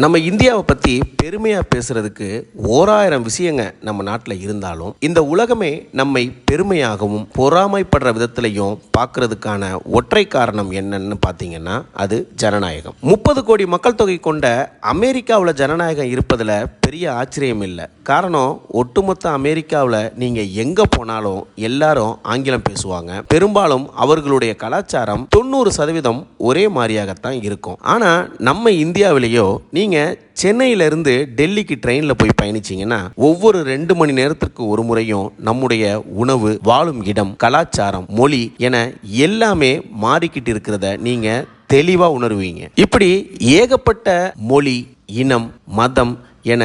நம்ம இந்தியாவை பற்றி பெருமையாக பேசுறதுக்கு ஓராயிரம் விஷயங்க நம்ம நாட்டில் இருந்தாலும் இந்த உலகமே நம்மை பெருமையாகவும் பொறாமைப்படுற விதத்திலையும் பார்க்கறதுக்கான ஒற்றை காரணம் என்னன்னு பார்த்தீங்கன்னா அது ஜனநாயகம். 30 கோடி மக்கள் தொகை கொண்ட அமெரிக்காவில் ஜனநாயகம் இருப்பதில் பெரிய ஆச்சரியம் இல்லை. காரணம், ஒட்டுமொத்த அமெரிக்காவில் நீங்கள் எங்கே போனாலும் எல்லாரும் ஆங்கிலம் பேசுவாங்க. பெரும்பாலும் அவர்களுடைய கலாச்சாரம் 90% ஒரே மாதிரியாகத்தான் இருக்கும். ஆனால் நம்ம இந்தியாவிலேயோ நீங்கள் சென்னையிலிருந்து டெல்லிக்கு ட்ரெயினில் போய் பயணிச்சிங்கன்னா ஒவ்வொரு 2 மணி நேரத்திற்கு ஒரு முறையும் நம்முடைய உணவு, வாழும் இடம், கலாச்சாரம், மொழி என எல்லாமே மாறிக்கிட்டு இருக்கிறத நீங்கள் தெளிவாக உணர்வீங்க. இப்படி ஏகப்பட்ட மொழி, இனம், மதம் என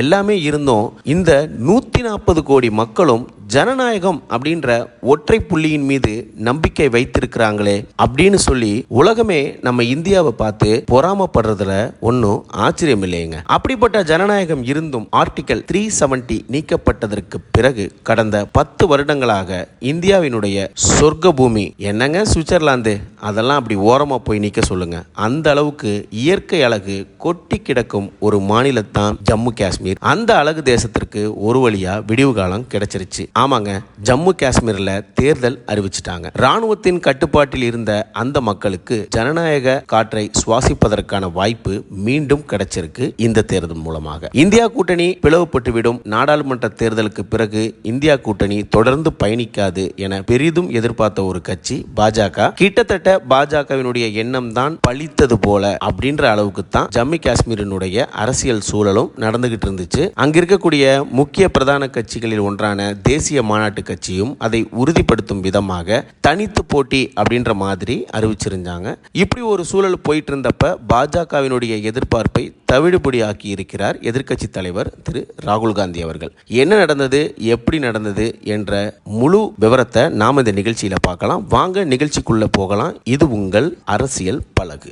எல்லாமே இருந்தும் இந்த 140 கோடி மக்களும் ஜனநாயகம் அப்படின்ற ஒற்றை புள்ளியின் மீது நம்பிக்கை வைத்திருக்கிறாங்களே அப்படின்னு சொல்லி உலகமே நம்ம இந்தியாவை பார்த்து பொறாமப்படுறதுல ஒன்றும் ஆச்சரியம் இல்லைங்க. அப்படிப்பட்ட ஜனநாயகம் இருந்தும் ஆர்டிகல் 370 நீக்கப்பட்டதற்கு பிறகு கடந்த 10 வருடங்களாக இந்தியாவினுடைய சொர்க்க பூமி என்னங்க சுவிட்சர்லாந்து, அதெல்லாம் அப்படி ஓரமாக போய் நிற்க சொல்லுங்க. அந்த அளவுக்கு இயற்கை அழகு கொட்டி கிடக்கும் ஒரு மாநிலத்தான் ஜம்மு காஷ்மீர். அந்த அழகு தேசத்திற்கு ஒரு வழியா விடிவு காலம் கிடைச்சிருச்சு. ஆமாங்க, ஜம்மு காஷ்மீர்ல தேர்தல் அறிவிச்சிட்டாங்க. ராணுவத்தின் கட்டுப்பாட்டில் இருந்த அந்த மக்களுக்கு ஜனநாயக காற்றை சுவாசிப்பதற்கான வாய்ப்பு மீண்டும் கிடைச்சிருக்கு இந்த தேர்தல் மூலமாக. இந்தியா கூட்டணி பிளவுபட்டுவிடும், நாடாளுமன்ற தேர்தலுக்கு பிறகு இந்தியா கூட்டணி தொடர்ந்து பயணிக்காது என பெரிதும் எதிர்பார்த்த ஒரு கட்சி பாஜக. கிட்டத்தட்ட பாஜகவினுடைய எண்ணம் தான் பழித்தது போல அப்படின்ற அளவுக்கு தான் ஜம்மு காஷ்மீரினுடைய அரசியல் சூழலும் நடந்துகிட்டு இருந்துச்சு. அங்க இருக்கக்கூடிய முக்கிய பிரதான கட்சிகளில் ஒன்றான தேசிய மாநாட்டு கட்சியும் அதை உறுதிப்படுத்தும் விதமாக தனித்து போட்டி அப்படின்ற மாதிரி அறிவிச்சிருந்தாங்க. இப்படி ஒரு சூழல் போயிட்டு இருந்தப்ப பாஜகவினுடைய எதிர்பார்ப்பை தவிடுபடி ஆக்கி இருக்கிறார் எதிர்க்கட்சி தலைவர் திரு ராகுல் காந்தி அவர்கள். என்ன நடந்தது, எப்படி நடந்தது என்ற முழு விவரத்தை நாம இந்த நிகழ்ச்சியில பார்க்கலாம். வாங்க நிகழ்ச்சிக்குள்ள போகலாம். இது உங்கள் அரசியல் பலகு.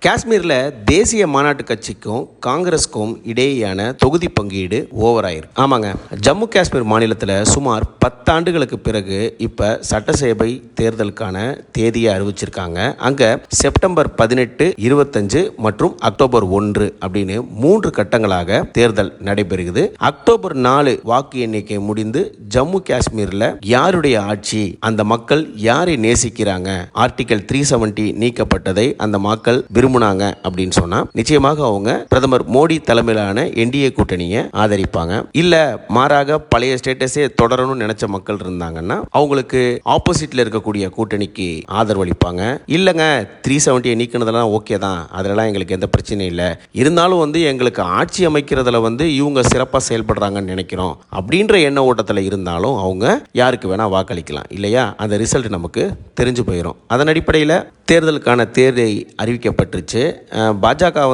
காஷ்மீரில் தேசிய மாநாட்டு கட்சிக்கும் காங்கிரஸுக்கும் இடையேயான தொகுதி பங்கீடு ஓவர் ஆயிருக்கு. ஆமாங்க, ஜம்மு காஷ்மீர் மாநிலத்தில் சுமார் 10 ஆண்டுகளுக்கு பிறகு இப்போ சட்டசபை தேர்தலுக்கான தேதியை அறிவிச்சிருக்காங்க. அங்கே செப்டம்பர் 18, 25 மற்றும் அக்டோபர் 1 அப்படின்னு 3 கட்டங்களாக தேர்தல் நடைபெறுகிறது. அக்டோபர் 4 வாக்கு எண்ணிக்கை முடிந்து ஜம்மு காஷ்மீரில் யாருடைய ஆட்சி, அந்த மக்கள் யாரை நேசிக்கிறாங்க, ஆர்டிகல் 370 நீக்கப்பட்டதை அந்த மக்கள் விரும்புனாங்க அப்படின்னு சொன்னா நிச்சயமாக அவங்க பிரதமர் மோடி தலைமையிலான என்டிஏ கூட்டணியை ஆதரிப்பாங்க. இல்ல மாறாக பழைய ஸ்டேட்டஸே தொடரணும்னு நினைச்ச மக்கள் இருந்தாங்கன்னா அவங்களுக்கு ஆப்போசிட்ல இருக்கக்கூடிய கூட்டணிக்கு ஆதரவளிப்பாங்க. இல்லங்க 370 நீக்கினதெல்லாம் ஓகே தான், அதெல்லாம் எங்களுக்கு எந்த பிரச்சனையும் இல்லை, இருந்தாலும் எங்களுக்கு ஆட்சி அமைக்கிறதுல இவங்க சிறப்பாக செயல்படுறாங்கன்னு நினைக்கிறோம் அப்படின்ற எண்ண ஓட்டத்தில் இருந்தாலும் அவங்க யாருக்கு வேணா வாக்களிக்கலாம் இல்லையா. அந்த ரிசல்ட் நமக்கு தெரிஞ்சு போயிடும். அதன் அடிப்படையில் தேர்தலுக்கான தேதி அறிவிக்கப்பட்டுருச்சு. பாஜக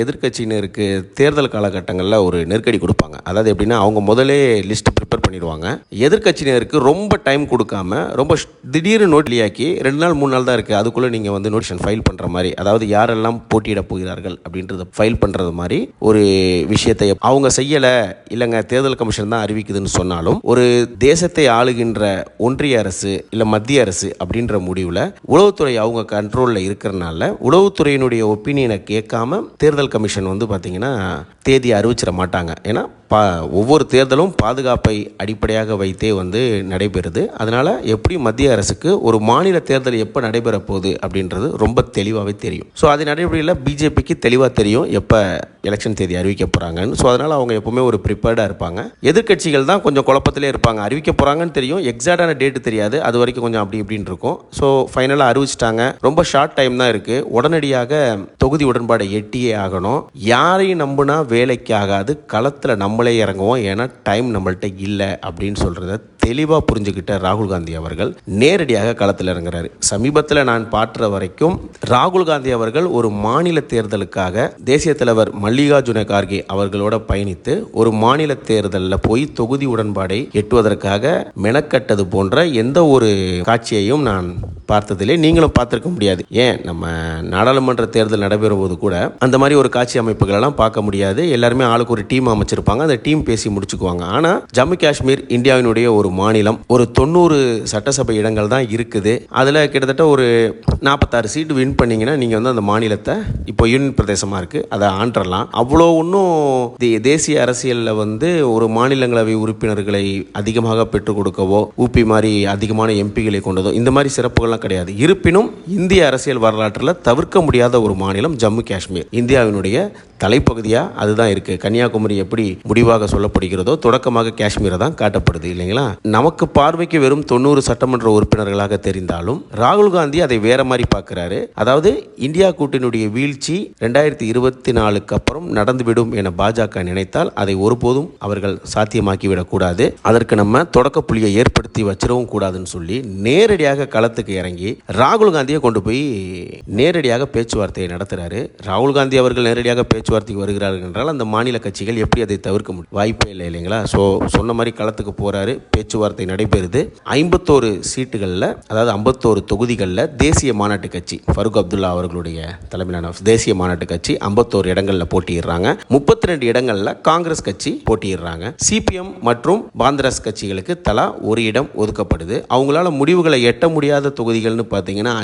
எதிர்க்கட்சியினருக்கு தேர்தல் காலகட்டங்களில் ஒரு நெருக்கடி கொடுப்பாங்க. அதாவது எப்படின்னா, அவங்க முதலே லிஸ்ட் ப்ரிப்பேர் பண்ணிடுவாங்க. எதிர்க்கட்சியினருக்கு ரொம்ப டைம் கொடுக்காம ரொம்ப திடீர்னு நோட்லியாக்கி 2 நாள் 3 நாள் தான் இருக்குது, அதுக்குள்ளே நீங்கள் நோட்டிஃபிகேஷன் ஃபைல் பண்ணுற மாதிரி, அதாவது யாரெல்லாம் போட்டியிட போகிறார்கள் அப்படின்றத ஃபைல் பண்ணுறது மாதிரி ஒரு விஷயத்தை அவங்க செய்யலை. இல்லைங்க தேர்தல் கமிஷன் தான் அறிவிக்குதுன்னு சொன்னாலும் ஒரு தேசத்தை ஆளுகின்ற ஒன்றிய அரசு இல்லை மத்திய அரசு அப்படின்ற முடிவில் உளவுத்துறை அவங்க கண்ட்ரோலில் இருக்கிறனால உளவுத்துறையினுடைய ஒப்பீனியனை கேட்காம தேர்தல் கமிஷன் பார்த்தீங்கன்னா தேதியை அறிவிச்சிட மாட்டாங்க. ஏன்னா ஒவ்வொரு தேர்தலும் பாதுகாப்பை அடிப்படையாக வைத்தே நடைபெறுது. அதனால் எப்படி மத்திய அரசுக்கு ஒரு மாநில தேர்தல் எப்போ நடைபெற போகுது அப்படின்றது ரொம்ப தெளிவாகவே தெரியும். ஸோ அது நடைமுறையில் பிஜேபிக்கு தெளிவாக தெரியும் எப்போ எலெக்ஷன் தேதி அறிவிக்க போகிறாங்கன்னு. ஸோ அதனால் அவங்க எப்போவுமே ஒரு ப்ரிப்பேர்டாக இருப்பாங்க. எதிர்க்கட்சிகள் தான் கொஞ்சம் குழப்பத்திலே இருப்பாங்க. அறிவிக்க போகிறாங்கன்னு தெரியும், எக்ஸாக்டான டேட்டு தெரியாது, அது வரைக்கும் கொஞ்சம் அப்படி இப்படின்னு இருக்கும். ஸோ ஃபைனலாக அறிவிச்சிட்டாங்க. ரொம்ப ஷார்ட் டைம் தான் இருக்குது. உடனடியாக தொகுதி உடன்பாடை எட்டியே ஆகணும். யாரையும் நம்பினா வேலைக்கு ஆகாது, களத்தில் நம்மளே இறங்குவோம், ஏன்னா டைம் நம்மள்கிட்ட இல்லை அப்படின்னு சொல்கிறத தெளிவாக புரிஞ்சுக்கிட்ட ராகுல் காந்தி அவர்கள் நேரடியாக களத்தில் இறங்குறாரு. சமீபத்தில் நான் பார்த்த வரைக்கும் ராகுல் காந்தி அவர்கள் ஒரு மாநில தேர்தலுக்காக தேசிய தலைவர் மல்லிகார்ஜுன கார்கே அவர்களோட பயணித்து ஒரு மாநில தேர்தலில் போய் தொகுதி உடன்பாடை எட்டுவதற்காக மெனக்கட்டது போன்ற எந்த ஒரு காட்சியையும் நான் பார்த்ததில்லை. நீங்களும் பார்த்திருக்க முடியாது. ஏன் நம்ம நாடாளுமன்ற தேர்தல் நடைபெறும் போது கூட அந்த மாதிரி ஒரு காட்சி அமைப்புகள் எல்லாம் பார்க்க முடியாது. எல்லாருமே ஆளுக்கு ஒரு டீம் அமைச்சிருப்பாங்க, அந்த டீம் பேசி முடிச்சுக்குவாங்க. ஆனால் ஜம்மு காஷ்மீர் இந்தியாவினுடைய ஒரு மாநிலம். ஒரு 90 சட்டசபை இடங்கள் தான் இருக்குது. அதில் கிட்டத்தட்ட ஒரு 46 சீட்டு வின் பண்ணிங்கன்னா நீங்கள் வந்து அந்த மாநிலத்தை இப்போ யூனியன் பிரதேசமாக இருக்குது அதை ஆண்டரலாம். அவ்வளோ ஒன்றும் தேசிய அரசியலில் வந்து ஒரு மாநிலங்களவை உறுப்பினர்களை அதிகமாக பெற்றுக் கொடுக்கவோ ஊபி மாதிரி அதிகமான எம்பிகளை கொண்டதோ இந்த மாதிரி சிறப்புகள்லாம் கிடையாது. இருப்பினும் இந்திய அரசியல் வரலாற்றில் தவிர்க்க முடியாத ஒரு மாநிலம் ஜம்மு காஷ்மீர். இந்தியாவினுடைய தலைப்பகுதியாக அதுதான் இருக்குது. கன்னியாகுமரி எப்படி முடிவாக சொல்லப்படுகிறதோ தொடக்கமாக காஷ்மீரை தான் காட்டப்படுது இல்லைங்களா. நமக்கு பார்வைக்கு வெறும் 90 சட்டமன்ற உறுப்பினர்களாக தெரிந்தாலும் ராகுல் காந்தி அதை வேற மாதிரி பார்க்கிறாரு. அதாவது இந்தியா கூட்டணியுடைய வீழ்ச்சி 2024க்கு அப்புறம் நடந்துவிடும் என பாஜக நினைத்தால் அதை ஒருபோதும் அவர்கள் சாத்தியமாக்கிவிடக்கூடாது. அதற்கு நம்ம தொடக்க புள்ளியை ஏற்படுத்தி வச்சிடவும் கூடாதுன்னு சொல்லி நேரடியாக களத்துக்கு இறங்கி ராகுல் காந்தியை கொண்டு போய் நேரடியாக பேச்சுவார்த்தையை நடத்துறாரு. ராகுல் காந்தி அவர்கள் நேரடியாக பேச்சுவார்த்தைக்கு வருகிறார்கள் என்றால் அந்த மாநில கட்சிகள் எப்படி அதை தவிர்க்க முடியும்? வாய்ப்பே இல்லை இல்லைங்களா. ஸோ சொன்ன மாதிரி களத்துக்கு போறாரு, பேச்சுவார்த்தை நடைபெறுது. 51 சீட்டுகளில், அதாவது 51 தொகுதிகளில் தேசிய மாநாட்டு கட்சி ஃபருக் அப்துல்லா அவர்களுடைய தலைமையிலான தேசிய மாநாட்டு கட்சி 51 இடங்களில் போட்டியிடுறாங்க. 32 இடங்களில் காங்கிரஸ் கட்சி போட்டியிடுறாங்க. சிபிஎம் மற்றும் பாந்தராஸ் கட்சிகளுக்கு தலா ஒரு இடம் ஒதுக்கப்படுது. அவங்களால முடிவுகளை எட்ட முடியாத தொகுதிகள்னு பார்த்தீங்கன்னா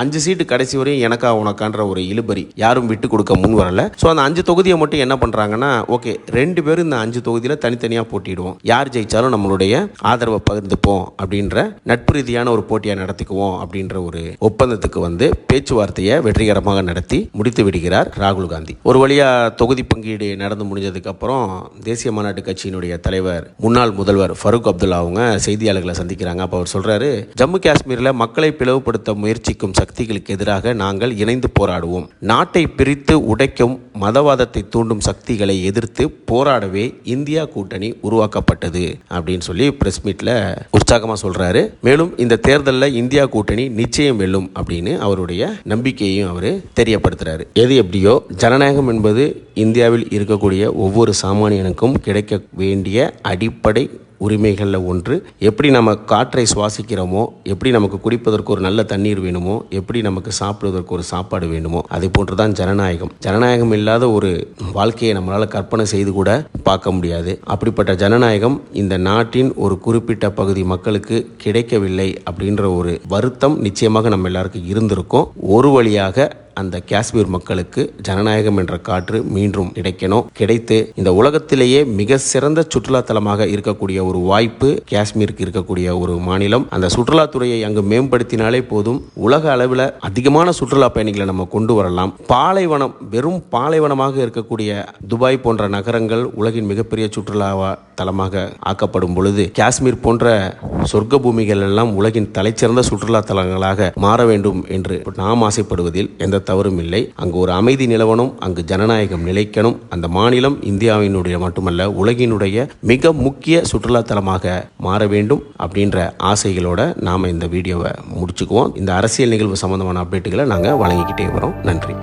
5 சீட்டு கடைசி வரையும் எனக்கா உனக்கான்ற ஒரு இழுபறி யாரும் விட்டு கொடுக்க முன் வரல. ஸோ அந்த 5 தொகுதியை மட்டும் என்ன பண்ணுறாங்கன்னா, ஓகே 2 பேரும் இந்த 5 தொகுதியில் தனித்தனியாக போட்டிடுவோம், யார் ஜெயிச்சாலும் நம்மளுடைய ஆதரவை பகிர்ந்துப்போம் அப்படின்ற நட்பு ரீதியான ஒரு போட்டியை நடத்திக்குவோம் அப்படின்ற ஒரு ஒப்பந்தத்துக்கு வந்து பேச்சுவார்த்தையை வெற்றிகரமாக நடத்தி முடித்து விடுகிறார் ராகுல் காந்தி. ஒரு வழியா தொகுதி பங்கீடு நடந்து முடிஞ்சதுக்கு அப்புறம் தேசிய மாநாட்டு கட்சியினுடைய தலைவர் முன்னாள் முதல்வர் ஃபருக் அப்துல்லா அவங்க செய்தியாளர்களை சந்திக்கிறாங்க. அப்போ அவர் சொல்றாரு, ஜம்மு காஷ்மீரில் மக்களை பிளவுபடுத்த முயற்சிக்கும் சக்திகளுக்கு எதிராக நாங்கள் இணைந்து போராடுவோம். நாட்டை பிரித்து உடைக்கும் மதவாதத்தை தூண்டும் சக்திகளை எதிர்த்து போராடவே இந்தியா கூட்டணி உருவாக்கப்பட்டது அப்படின்னு சொல்லி பிரஸ் மீட்ல உற்சாகமா சொல்றாரு. மேலும் இந்த தேர்தலில் இந்தியா கூட்டணி நிச்சயம் வெல்லும் அப்படின்னு அவருடைய நம்பிக்கையையும் அவர் தெரியப்படுத்துறாரு. எது எப்படியோ ஜனநாயகம் என்பது இந்தியாவில் இருக்கக்கூடிய ஒவ்வொரு சாமானியனுக்கும் கிடைக்க வேண்டிய அடிப்படை உரிமைகளில் ஒன்று. எப்படி நம்ம காற்றை சுவாசிக்கிறோமோ, எப்படி நமக்கு குடிப்பதற்கு ஒரு நல்ல தண்ணீர் வேணுமோ, எப்படி நமக்கு சாப்பிடுவதற்கு ஒரு சாப்பாடு வேணுமோ, அதே போன்று தான் ஜனநாயகம். ஜனநாயகம் இல்லாத ஒரு வாழ்க்கையை நம்மளால் கற்பனை செய்து கூட பார்க்க முடியாது. அப்படிப்பட்ட ஜனநாயகம் இந்த நாட்டின் ஒரு குறிப்பிட்ட பகுதி மக்களுக்கு கிடைக்கவில்லை அப்படின்ற ஒரு வருத்தம் நிச்சயமாக நம்ம எல்லாருக்கும் இருந்திருக்கும். ஒரு வழியாக அந்த காஷ்மீர் மக்களுக்கு ஜனநாயகம் என்ற காற்று மீண்டும் கிடைத்து இந்த உலகத்திலேயே மிக சிறந்த சுற்றுலாத்தலமாக இருக்கக்கூடிய ஒரு வாய்ப்பு காஷ்மீருக்கு இருக்கக்கூடிய ஒரு மாநிலம். அந்த சுற்றுலாத்துறையை அங்கு மேம்படுத்தினாலே போதும், உலக அளவில் அதிகமான சுற்றுலா பயணிகளை நம்ம கொண்டு வரலாம். பாலைவனம், வெறும் பாலைவனமாக இருக்கக்கூடிய துபாய் போன்ற நகரங்கள் உலகின் மிகப்பெரிய சுற்றுலா தலமாக ஆக்கப்படும் பொழுது காஷ்மீர் போன்ற சொர்க்க பூமிகள் எல்லாம் உலகின் தலைச்சிறந்த சுற்றுலா தலங்களாக மாற வேண்டும் என்று நாம் ஆசைப்படுவதில் எந்த தவறும் இல்லை. அங்கு ஒரு அமைதி நிலவணும், அங்கு ஜனநாயகம் நிலைக்கணும். அந்த மாநிலம் இந்தியாவினுடைய மட்டுமல்ல உலகினுடைய மிக முக்கிய சுற்றுலா தலமாக மாற வேண்டும் அப்படின்ற ஆசைகளோட நாம இந்த வீடியோவை முடிச்சுக்குவோம். இந்த அரசியல் நிகழ்வு சம்பந்தமான அப்டேட்டுகளை நாங்கள் வழங்கிக்கிட்டே வரோம். நன்றி.